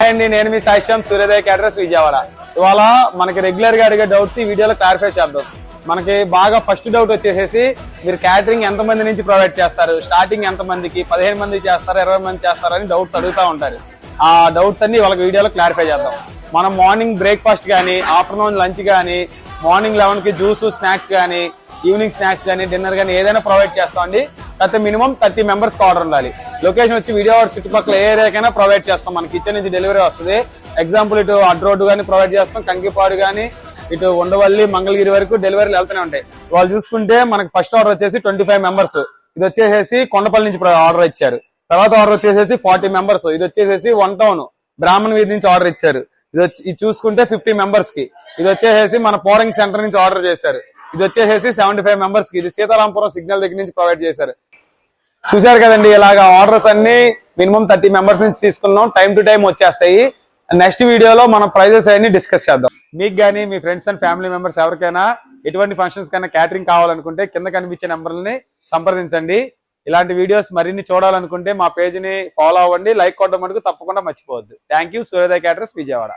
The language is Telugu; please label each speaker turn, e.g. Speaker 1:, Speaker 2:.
Speaker 1: అండి, నేను మీ సాయిశ్యామ్, సూర్యోదయ క్యాటరర్స్ విజయవాడ. ఇవాళ మనకి రెగ్యులర్ గా అడిగే డౌట్స్ ఈ వీడియోలో క్లారిఫై చేద్దాం. మనకి బాగా ఫస్ట్ డౌట్ వచ్చేసేసి, మీరు క్యాటరింగ్ ఎంత మంది నుంచి ప్రొవైడ్ చేస్తారు, స్టార్టింగ్ ఎంత మందికి, 15 మంది చేస్తారా 20 మంది చేస్తారా అని డౌట్స్ అడుగుతా ఉంటారు. ఆ డౌట్స్ అన్ని వాళ్ళకి వీడియోలో క్లారిఫై చేద్దాం. మనం మార్నింగ్ బ్రేక్ఫాస్ట్ కానీ, ఆఫ్టర్నూన్ లంచ్ కానీ, మార్నింగ్ 11 కి జ్యూస్ స్నాక్స్ కానీ, ఈవినింగ్ స్నాక్స్ కానీ, డిన్నర్ కానీ ఏదైనా ప్రొవైడ్ చేస్తామండి. అయితే మినిమం 30 మెంబర్స్ కి ఆర్డర్ ఉండాలి. లొకేషన్ వచ్చి విజయవాడ చుట్టుపక్కల ఏ ఏరియాకైనా ప్రొవైడ్ చేస్తాం. మన కిచెన్ నుంచి డెలివరీ వస్తుంది. ఎగ్జాంపుల్ ఇటు అడ్ రోడ్డు కానీ ప్రొవైడ్ చేస్తాం, కంకిపాడు కానీ, ఇటు ఉండవల్లి, మంగళగిరి వరకు డెలివరీలు వెళ్తూనే ఉంటాయి. వాళ్ళు చూసుకుంటే మనకి ఫస్ట్ ఆర్డర్ వచ్చేసి 25 మెంబర్స్. ఇది వచ్చేసి కొండపల్లి నుంచి ఆర్డర్ ఇచ్చారు. తర్వాత ఆర్డర్ వచ్చేసి 40 మెంబర్స్. ఇది వచ్చేసి 1 టౌన్ బ్రాహ్మణ్ వీధి నుంచి ఆర్డర్ ఇచ్చారు. ఇది చూసుకుంటే 50 మెంబర్స్ కి. ఇది వచ్చేసి మన పోరింగ్ సెంటర్ నుంచి ఆర్డర్ చేశారు. ఇది వచ్చేసి 75 మెంబర్స్ కి. ఇది సీతారాంపురం సిగ్నల్ దగ్గర నుంచి ప్రొవైడ్ చేశారు. చూశారు కదండి, ఇలాగా ఆర్డర్స్ అన్ని మినిమం 30 మెంబర్స్ నుంచి తీసుకున్నాం. టైం టు టైం వచ్చేస్తాయి. నెక్స్ట్ వీడియోలో మనం ప్రైజెస్ అన్ని డిస్కస్ చేద్దాం. మీకు కానీ మీ ఫ్రెండ్స్ అండ్ ఫ్యామిలీ మెంబర్స్ ఎవరికైనా ఎటువంటి ఫంక్షన్స్ కైనా క్యాటరింగ్ కావాలనుకుంటే కింద కనిపించే నెంబర్లని సంప్రదించండి. ఇలాంటి వీడియోస్ మరిన్ని చూడాలనుకుంటే మా పేజ్ ని ఫాలో అవ్వండి. లైక్ కొట్టడం మటుకు తప్పకుండా మర్చిపోవద్దు. Thank you. సూర్యోదయ క్యాటరర్స్ విజయవాడ.